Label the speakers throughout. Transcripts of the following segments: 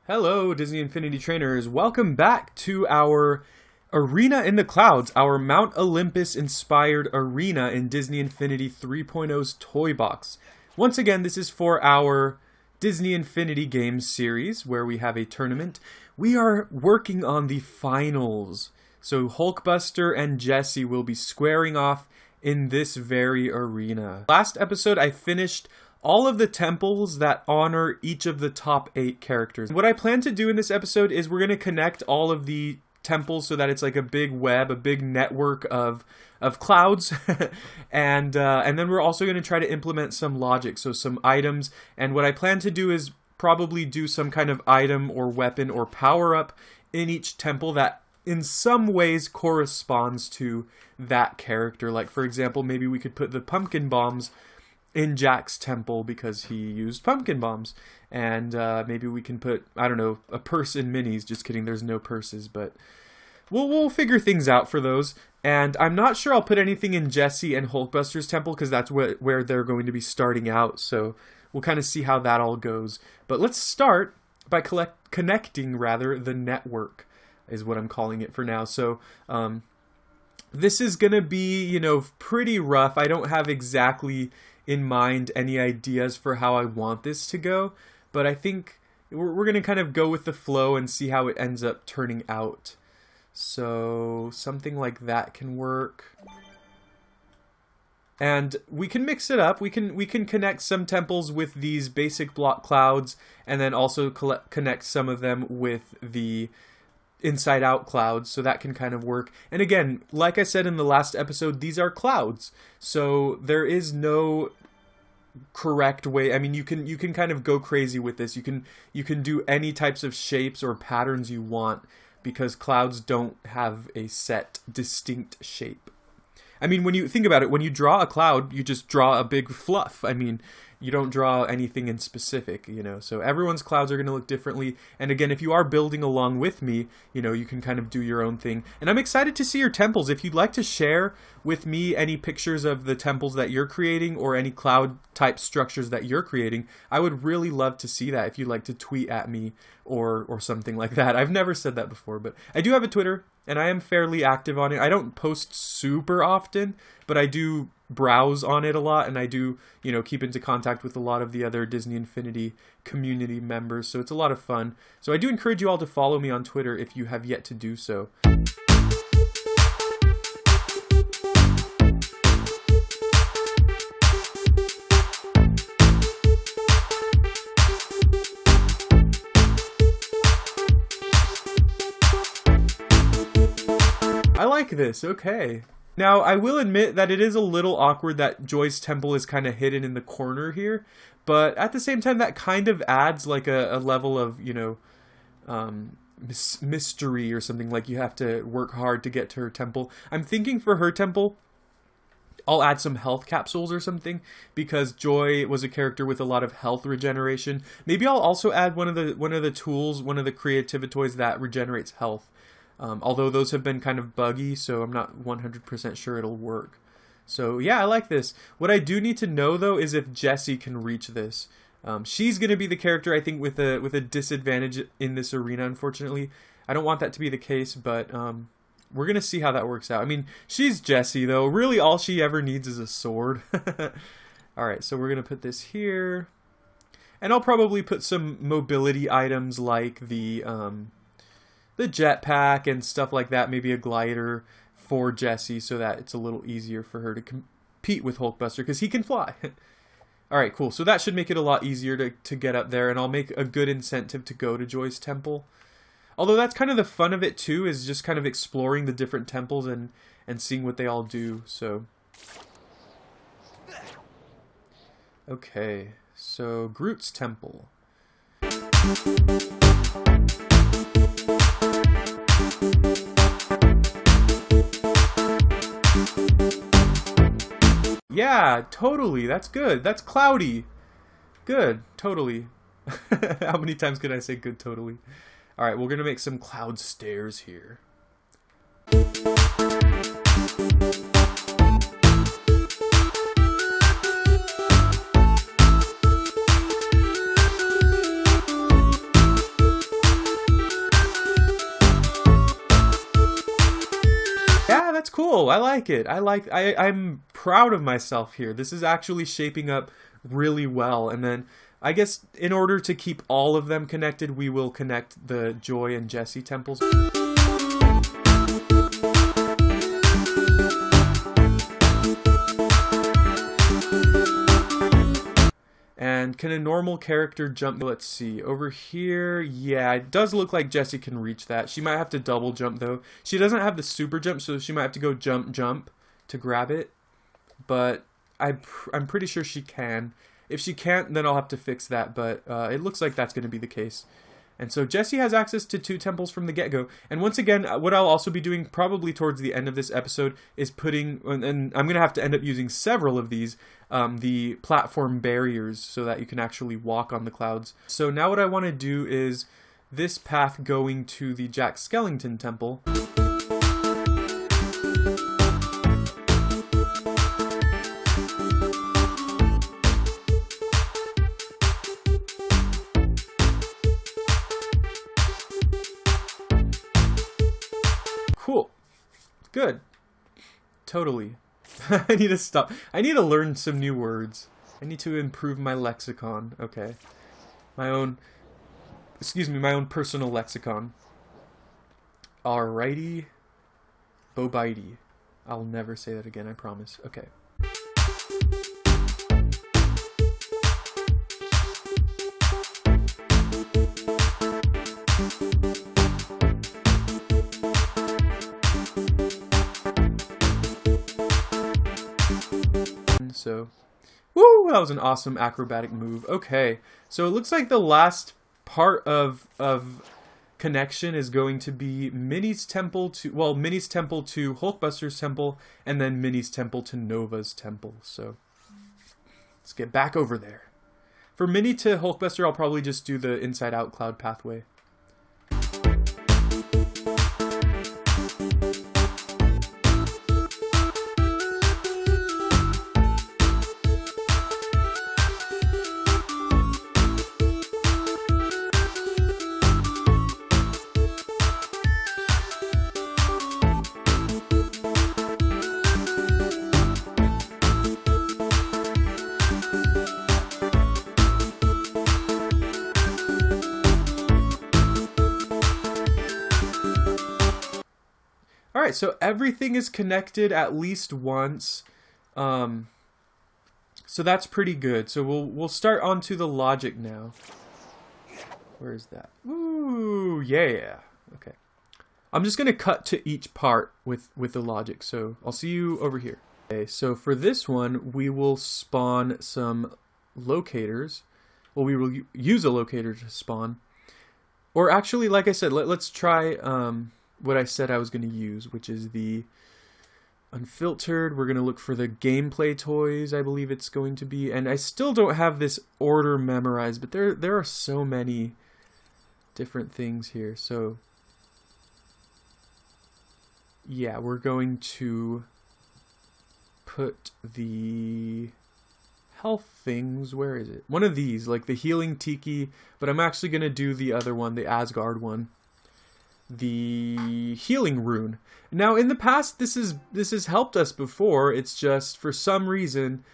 Speaker 1: Hello, Disney Infinity Trainers. Welcome back to our Arena in the Clouds, our Mount Olympus inspired arena in Disney Infinity 3.0's Toy Box. Once again, this is for our Disney Infinity Games series where we have a tournament. We are working on the finals. So Hulkbuster and Jessie will be squaring off in this very arena. Last episode, I finished all of the temples that honor each of the top 8 characters. What I plan to do in this episode is we're going to connect all of the temples so that it's like a big web, a big network of clouds. and then we're also going to try to implement some logic, so some items. And what I plan to do is probably do some kind of item or weapon or power-up in each temple that in some ways corresponds to that character. Like, for example, maybe we could put the pumpkin bombs in Jack's temple because he used pumpkin bombs. And maybe we can put, I don't know, a purse in Minnie's. Just kidding, there's no purses, but we'll figure things out for those. And I'm not sure I'll put anything in Jessie and Hulkbuster's temple because that's where they're going to be starting out. So we'll kind of see how that all goes. But let's start by connecting the network, is what I'm calling it for now. So this is going to be, pretty rough. I don't have exactly in mind any ideas for how I want this to go, but I think we're going to kind of go with the flow and see how it ends up turning out. So something like that can work. And we can mix it up. We can connect some temples with these basic block clouds and then also connect some of them with the inside out clouds, so that can kind of work. And again, like I said in the last episode, these are clouds, so there is no correct way. I mean, you can kind of go crazy with this. You can do any types of shapes or patterns you want because clouds don't have a set distinct shape. I mean, when you think about it, when you draw a cloud, you just draw a big fluff. I mean, you don't draw anything in specific, so everyone's clouds are going to look differently. And again, if you are building along with me, you can kind of do your own thing. And I'm excited to see your temples. If you'd like to share with me any pictures of the temples that you're creating or any cloud type structures that you're creating, I would really love to see that if you'd like to tweet at me or something like that. I've never said that before, but I do have a Twitter and I am fairly active on it. I don't post super often, but I do browse on it a lot, and I do, keep into contact with a lot of the other Disney Infinity community members, so it's a lot of fun. So I do encourage you all to follow me on Twitter if you have yet to do so. I like this, okay. Now, I will admit that it is a little awkward that Joy's temple is kind of hidden in the corner here, but at the same time, that kind of adds like a level of, mystery or something. Like you have to work hard to get to her temple. I'm thinking for her temple, I'll add some health capsules or something, because Joy was a character with a lot of health regeneration. Maybe I'll also add one of the tools, one of the Creativitoys that regenerates health. Although those have been kind of buggy, so I'm not 100% sure it'll work. So yeah, I like this. What I do need to know though is if Jessie can reach this. She's going to be the character, I think, with a disadvantage in this arena, unfortunately. I don't want that to be the case, but we're going to see how that works out. I mean, she's Jessie though. Really all she ever needs is a sword. Alright, so we're going to put this here. And I'll probably put some mobility items like the jetpack and stuff like that, maybe a glider for Jessie so that it's a little easier for her to compete with Hulkbuster because he can fly. Alright, cool. So that should make it a lot easier to get up there, and I'll make a good incentive to go to Joy's temple. Although that's kind of the fun of it too, is just kind of exploring the different temples and seeing what they all do. So okay, so Groot's temple. Yeah, totally. That's good. That's cloudy. Good. Totally. How many times can I say good totally? Alright, we're going to make some cloud stairs here. cool. I like it. I'm proud of myself here. This is actually shaping up really well. And then I guess in order to keep all of them connected, we will connect the Joy and Jessie temples. And can a normal character jump? Let's see. Over here, yeah, it does look like Jessie can reach that. She might have to double jump, though. She doesn't have the super jump, so she might have to go jump to grab it. But I'm pretty sure she can. If she can't, then I'll have to fix that, but it looks like that's going to be the case. And so Jessie has access to 2 temples from the get-go. And once again, what I'll also be doing probably towards the end of this episode is putting, and I'm going to have to end up using several of these, the platform barriers so that you can actually walk on the clouds. So now what I want to do is this path going to the Jack Skellington temple. Cool. Good. Totally. I need to stop. I need to learn some new words. I need to improve my lexicon. Okay. My own personal lexicon. Alrighty. Bobitey. I'll never say that again, I promise. Okay. So, woo, that was an awesome acrobatic move. Okay, so it looks like the last part of connection is going to be Minnie's temple to, well, Minnie's temple to Hulkbuster's temple, and then Minnie's temple to Nova's temple. So, let's get back over there. For Minnie to Hulkbuster, I'll probably just do the inside-out cloud pathway. Alright, so everything is connected at least once. So that's pretty good. So we'll start onto the logic now. Where is that? Ooh, yeah. Okay. I'm just going to cut to each part with the logic. So I'll see you over here. Okay, so for this one, we will spawn some locators. Well, we will use a locator to spawn. Or actually, like I said, let's try what I said I was going to use, which is the unfiltered. We're going to look for the gameplay toys, I believe it's going to be. And I still don't have this order memorized, but there are so many different things here. So yeah, we're going to put the health things, where is it? One of these, like the healing tiki, but I'm actually going to do the other one, the Asgard one. The healing rune. Now in the past this has helped us before, it's just for some reason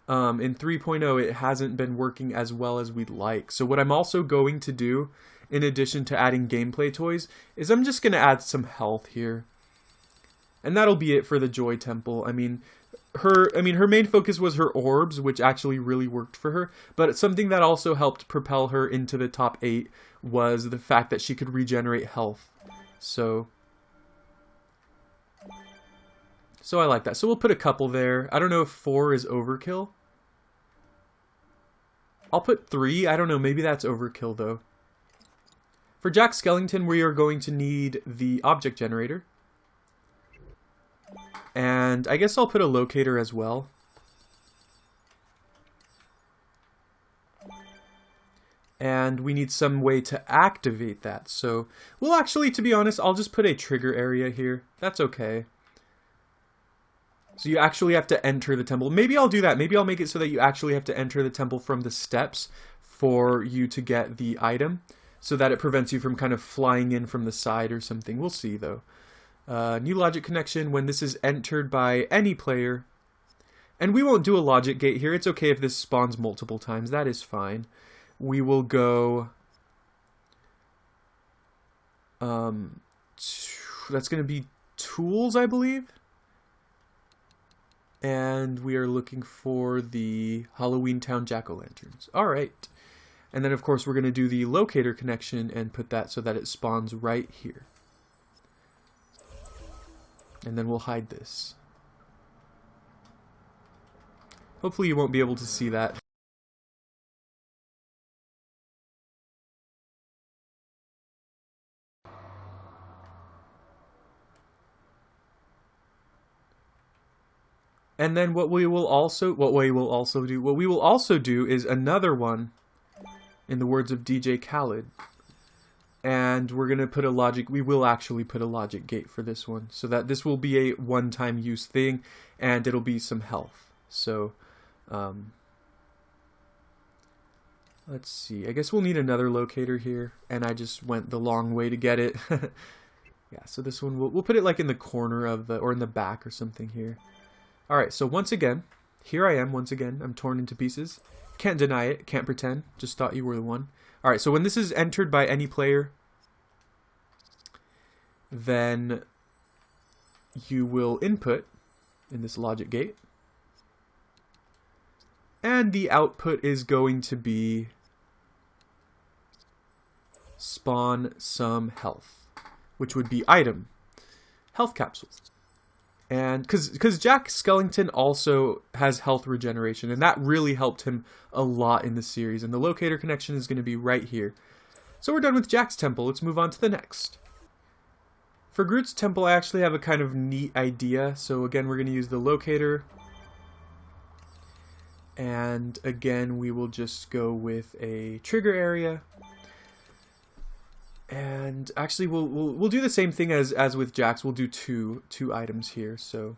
Speaker 1: in 3.0 it hasn't been working as well as we'd like. So what I'm also going to do, in addition to adding gameplay toys, is I'm just going to add some health here. And that'll be it for the Joy Temple. I mean her main focus was her orbs, which actually really worked for her, but something that also helped propel her into the top 8 was the fact that she could regenerate health. So I like that. So we'll put a couple there. I don't know if 4 is overkill. I'll put 3. I don't know. Maybe that's overkill, though. For Jack Skellington, we are going to need the object generator. And I guess I'll put a locator as well. And we need some way to activate that. So we'll actually, to be honest, I'll just put a trigger area here. That's okay. So you actually have to enter the temple. Maybe I'll do that. Maybe I'll make it so that you actually have to enter the temple from the steps for you to get the item, so that it prevents you from kind of flying in from the side or something. We'll see, though. New logic connection when this is entered by any player. And we won't do a logic gate here. It's okay if this spawns multiple times. That is fine. We will go... that's going to be tools, I believe. And we are looking for the Halloween Town jack-o'-lanterns. Alright. And then, of course, we're going to do the locator connection and put that so that it spawns right here. And then we'll hide this. Hopefully you won't be able to see that. And then what we will also do is another one, in the words of DJ Khaled. And we're going to put we will actually put a logic gate for this one, so that this will be a one-time use thing, and it'll be some health. So, let's see. I guess we'll need another locator here, and I just went the long way to get it. Yeah, so this one, we'll put it like in the corner of or in the back or something here. Alright, so once again, here I am once again. I'm torn into pieces. Can't deny it, can't pretend. Just thought you were the one. Alright, so when this is entered by any player, then you will input in this logic gate. And the output is going to be spawn some health, which would be item, health capsules. And because Jack Skellington also has health regeneration, and that really helped him a lot in the series. And the locator connection is going to be right here. So we're done with Jack's temple. Let's move on to the next. For Groot's temple, I actually have a kind of neat idea. So again, we're going to use the locator. And again, we will just go with a trigger area. And actually, we'll do the same thing as with Jack's. We'll do two items here. So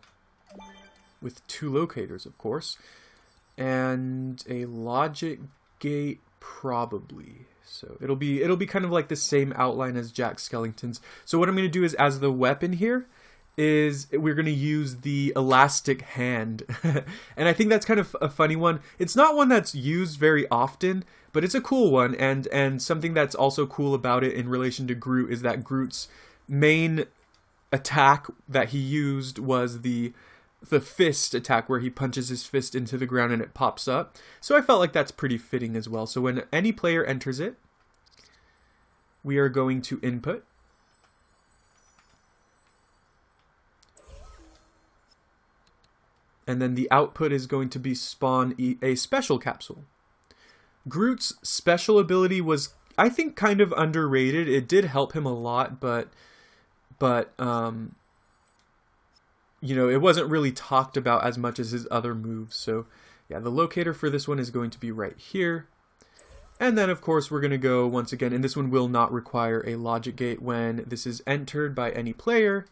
Speaker 1: with two locators, of course, and a logic gate probably. So it'll be kind of like the same outline as Jack Skellington's. So what I'm going to do is, as the weapon here, is we're going to use the elastic hand. And I think that's kind of a funny one. It's not one that's used very often, but it's a cool one, and something that's also cool about it in relation to Groot is that Groot's main attack that he used was the fist attack, where he punches his fist into the ground and it pops up. So I felt like that's pretty fitting as well. So when any player enters it, we are going to input. And then the output is going to be spawn a special capsule. Groot's special ability was, I think, kind of underrated. It did help him a lot, but you know, it wasn't really talked about as much as his other moves. So yeah, the locator for this one is going to be right here. And then, of course, we're going to go once again, and this one will not require a logic gate when this is entered by any player.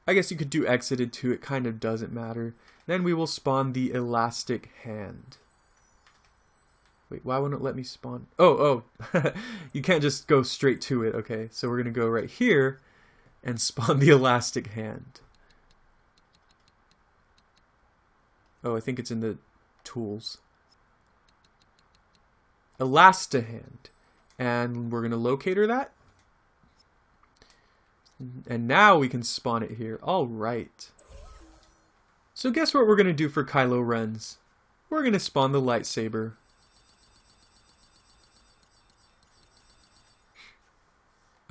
Speaker 1: I guess you could do exited too, it kind of doesn't matter. Then we will spawn the elastic hand. Wait, why won't it let me spawn? Oh, you can't just go straight to it. Okay, so we're going to go right here and spawn the elastic hand. Oh, I think it's in the tools. Elastahand. And we're going to locator that. And now we can spawn it here. Alright. So guess what we're going to do for Kylo Ren's? We're going to spawn the lightsaber.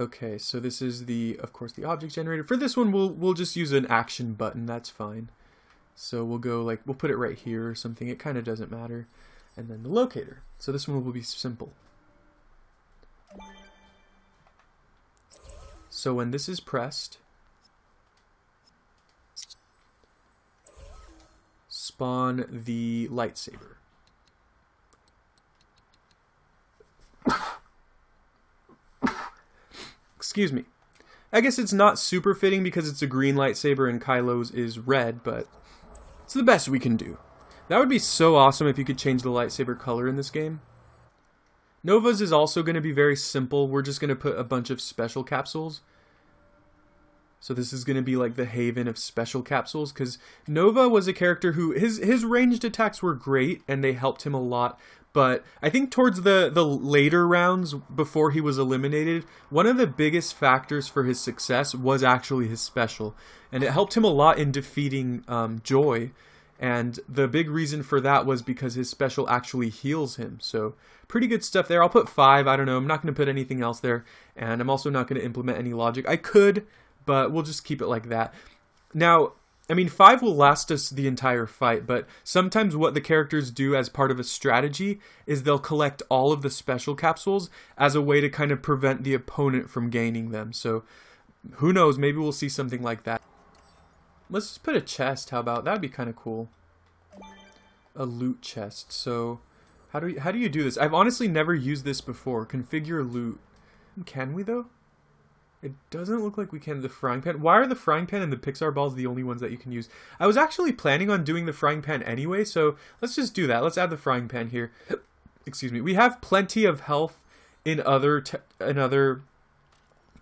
Speaker 1: Okay, so this is of course, the object generator. For this one, we'll just use an action button. That's fine. So we'll go we'll put it right here or something. It kind of doesn't matter. And then the locator. So this one will be simple. So when this is pressed, spawn the lightsaber. Excuse me. I guess it's not super fitting because it's a green lightsaber and Kylo's is red, but it's the best we can do. That would be so awesome if you could change the lightsaber color in this game. Nova's is also going to be very simple. We're just going to put a bunch of special capsules. So this is going to be like the haven of special capsules, because Nova was a character who, his ranged attacks were great, and they helped him a lot. But I think towards the later rounds, before he was eliminated, one of the biggest factors for his success was actually his special. And it helped him a lot in defeating Joy. And the big reason for that was because his special actually heals him. So pretty good stuff there. I'll put 5. I don't know. I'm not going to put anything else there. And I'm also not going to implement any logic. I could, but we'll just keep it like that. Now, I mean, 5 will last us the entire fight, but sometimes what the characters do as part of a strategy is they'll collect all of the special capsules as a way to kind of prevent the opponent from gaining them. So who knows, maybe we'll see something like that. Let's just put a chest, how about? That'd be kind of cool. A loot chest. So how do you do this? I've honestly never used this before. Configure loot. Can we though? It doesn't look like we can. The frying pan. Why are the frying pan and the Pixar balls the only ones that you can use? I was actually planning on doing the frying pan anyway, so let's just do that. Let's add the frying pan here. Excuse me. We have plenty of health in other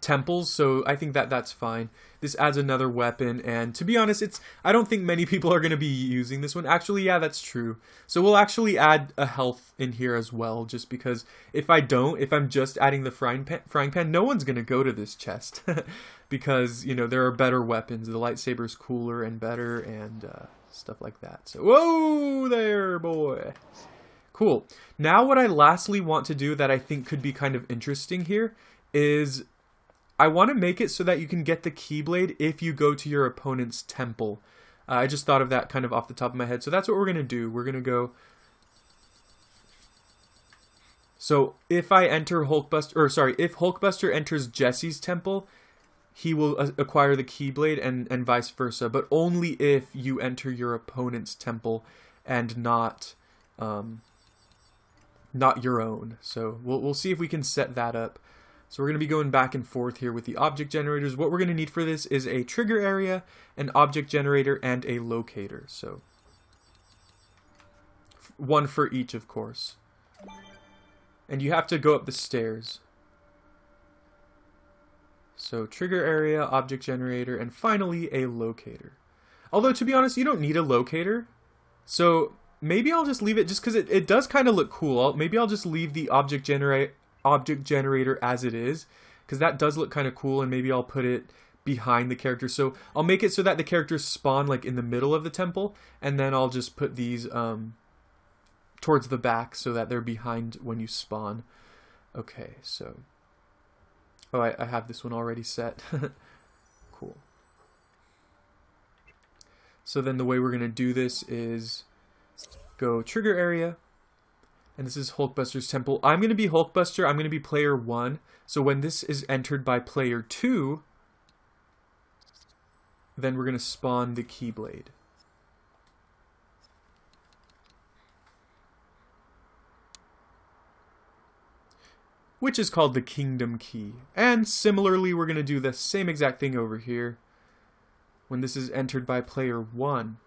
Speaker 1: temples, so I think that's fine. This adds another weapon, and to be honest, I don't think many people are going to be using this one. Actually, yeah, that's true. So we'll actually add a health in here as well, just because if I'm just adding the frying pan, no one's going to go to this chest. Because, you know, there are better weapons. The lightsaber's cooler and better, and stuff like that. So, whoa there, boy. Cool. Now what I lastly want to do that I think could be kind of interesting here is I want to make it so that you can get the Keyblade if you go to your opponent's temple. I just thought of that kind of off the top of my head. So that's what we're going to do. We're going to go... So if I enter Hulkbuster, or sorry, if Hulkbuster enters Jessie's temple, he will acquire the Keyblade and vice versa. But only if you enter your opponent's temple and not your own. So we'll see if we can set that up. So we're going to be going back and forth here with the object generators. What we're going to need for this is a trigger area, an object generator, and a locator. So one for each, of course. And you have to go up the stairs. So trigger area, object generator, and finally a locator. Although, to be honest, you don't need a locator. So maybe I'll just leave it just because it does kind of look cool. Maybe I'll just leave the object generator as it is, because that does look kind of cool, and maybe I'll put it behind the character. So I'll make it so that the characters spawn like in the middle of the temple, and then I'll just put these towards the back so that they're behind when you spawn. Okay, so I have this one already set. Cool. So then the way we're gonna do this is go trigger area. And this is Hulkbuster's temple. I'm going to be Hulkbuster. I'm going to be player 1. So when this is entered by player 2, then we're going to spawn the Keyblade. Which is called the Kingdom Key. And similarly, we're going to do the same exact thing over here when this is entered by player 1.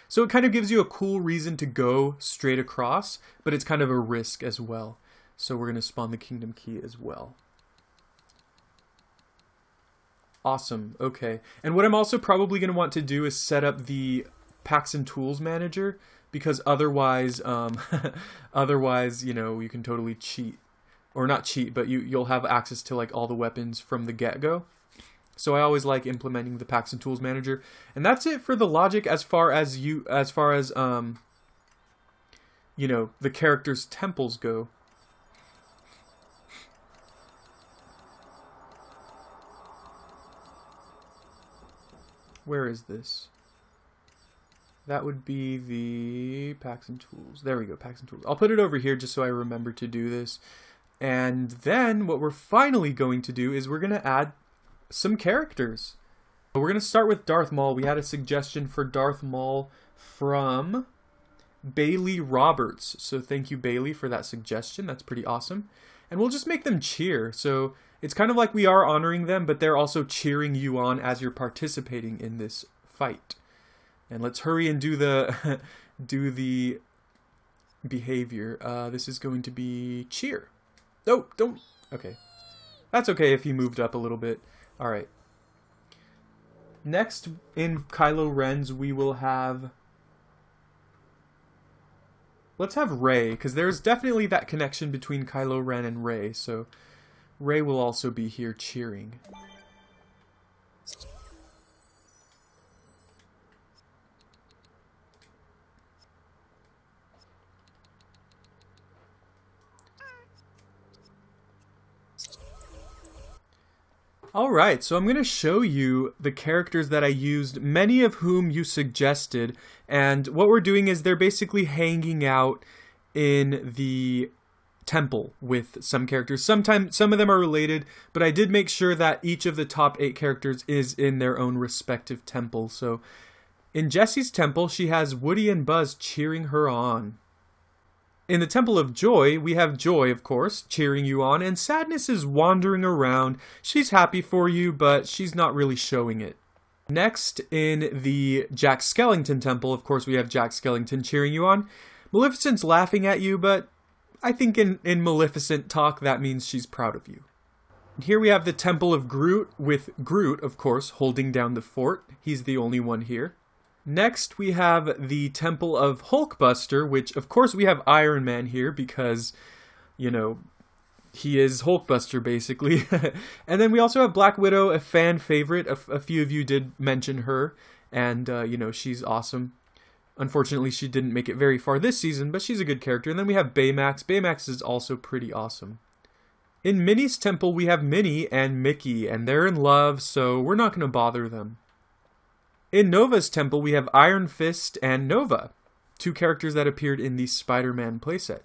Speaker 1: So it kind of gives you a cool reason to go straight across, but it's kind of a risk as well. So we're going to spawn the Kingdom Key as well. Awesome. Okay. And what I'm also probably going to want to do is set up the Packs and Tools Manager, because otherwise, you know, you can totally cheat. Or not cheat, but you'll have access to like all the weapons from the get-go. So I always like implementing the Packs and Tools Manager. And that's it for the logic as far as you know, the characters' temples go. Where is this? That would be the Packs and Tools. There we go, Packs and Tools. I'll put it over here just so I remember to do this. And then what we're finally going to do is we're going to add some characters. We're going to start with Darth Maul. We had a suggestion for Darth Maul from Bailey Roberts. So thank you, Bailey, for that suggestion. That's pretty awesome. And we'll just make them cheer. So it's kind of like we are honoring them, but they're also cheering you on as you're participating in this fight. And let's hurry and do the do the behavior. This is going to be cheer. Oh, don't. Okay. That's okay if he moved up a little bit. Alright. Next, in Kylo Ren's, we will have... Let's have Rey, because there's definitely that connection between Kylo Ren and Rey, so Rey will also be here cheering. Alright, so I'm going to show you the characters that I used, many of whom you suggested, and what we're doing is they're basically hanging out in the temple with some characters. Sometimes some of them are related, but I did make sure that each of the top 8 characters is in their own respective temple. So in Jessie's temple, she has Woody and Buzz cheering her on. In the Temple of Joy, we have Joy, of course, cheering you on, and Sadness is wandering around. She's happy for you, but she's not really showing it. Next, in the Jack Skellington Temple, of course, we have Jack Skellington cheering you on. Maleficent's laughing at you, but I think in Maleficent talk, that means she's proud of you. Here we have the Temple of Groot, with Groot, of course, holding down the fort. He's the only one here. Next, we have the Temple of Hulkbuster, which, of course, we have Iron Man here because, you know, he is Hulkbuster, basically. And then we also have Black Widow, a fan favorite. A few of you did mention her, and, you know, she's awesome. Unfortunately, she didn't make it very far this season, but she's a good character. And then we have Baymax. Baymax is also pretty awesome. In Minnie's temple, we have Minnie and Mickey, and they're in love, so we're not going to bother them. In Nova's temple, we have Iron Fist and Nova, 2 characters that appeared in the Spider-Man playset.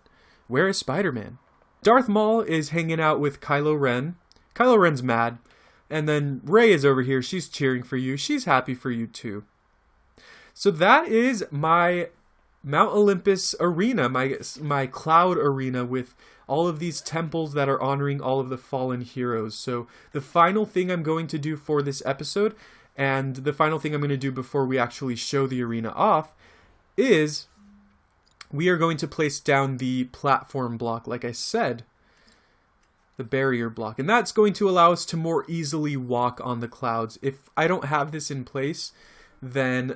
Speaker 1: Where is Spider-Man? Darth Maul is hanging out with Kylo Ren. Kylo Ren's mad. And then Rey is over here. She's cheering for you. She's happy for you too. So that is my Mount Olympus arena, my cloud arena with all of these temples that are honoring all of the fallen heroes. So the final thing I'm going to do for this episode, and the final thing I'm going to do before we actually show the arena off, is we are going to place down the platform block, like I said, the barrier block. And that's going to allow us to more easily walk on the clouds. If I don't have this in place, then,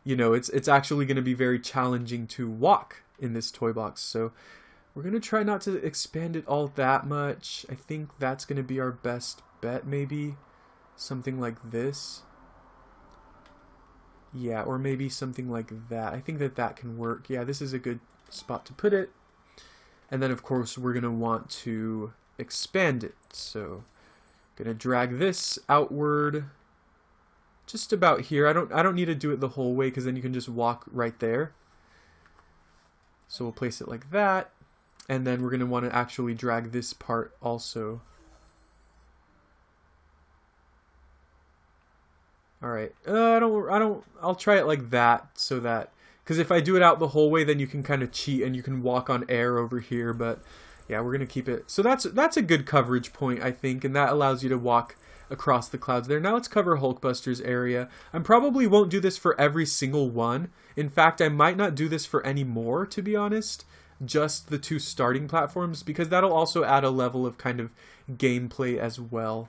Speaker 1: you know, it's actually going to be very challenging to walk in this toy box. So we're going to try not to expand it all that much. I think that's going to be our best bet, maybe. Something like this. Yeah, or maybe something like that. I think that can work. Yeah, this is a good spot to put it. And then, of course, we're going to want to expand it. So, going to drag this outward just about here. I don't need to do it the whole way because then you can just walk right there. So we'll place it like that. And then we're going to want to actually drag this part also. Alright, I'll try it like that, so that, because if I do it out the whole way, then you can kind of cheat and you can walk on air over here, but yeah, we're going to keep it. So that's a good coverage point, I think, and that allows you to walk across the clouds there. Now let's cover Hulkbuster's area. I probably won't do this for every single one. In fact, I might not do this for any more, to be honest, just the 2 starting platforms, because that'll also add a level of kind of gameplay as well.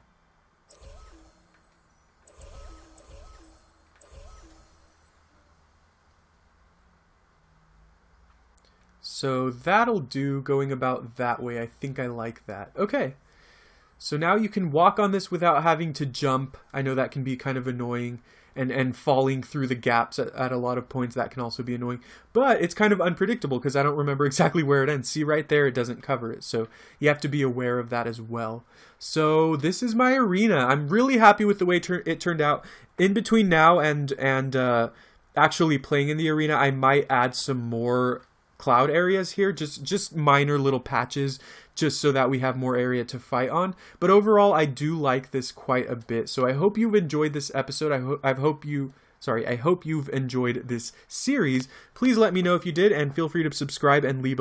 Speaker 1: So that'll do, going about that way. I think I like that. Okay. So now you can walk on this without having to jump. I know that can be kind of annoying, and falling through the gaps at a lot of points, that can also be annoying. But it's kind of unpredictable because I don't remember exactly where it ends. See right there, it doesn't cover it. So you have to be aware of that as well. So this is my arena. I'm really happy with the way it turned out. In between now and actually playing in the arena, I might add some more cloud areas here, just minor little patches, just so that we have more area to fight on. But overall, I do like this quite a bit. So I hope you've enjoyed this episode. I hope you've enjoyed this series. Please let me know if you did, and feel free to subscribe and leave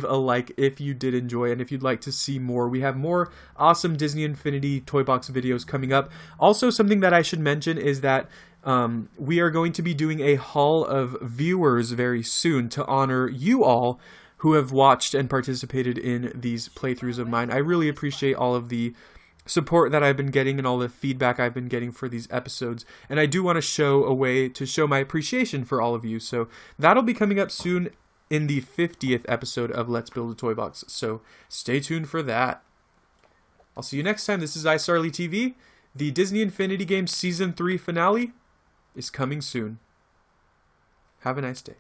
Speaker 1: a like if you did enjoy, and if you'd like to see more. We have more awesome Disney Infinity Toy Box videos coming up. Also, something that I should mention is that we are going to be doing a haul of viewers very soon to honor you all who have watched and participated in these playthroughs of mine. I really appreciate all of the support that I've been getting and all the feedback I've been getting for these episodes. And I do want to show a way to show my appreciation for all of you. So that'll be coming up soon in the 50th episode of Let's Build a Toy Box. So stay tuned for that. I'll see you next time. This is iStarlyTV. The Disney Infinity Games Season 3 finale is coming soon. Have a nice day.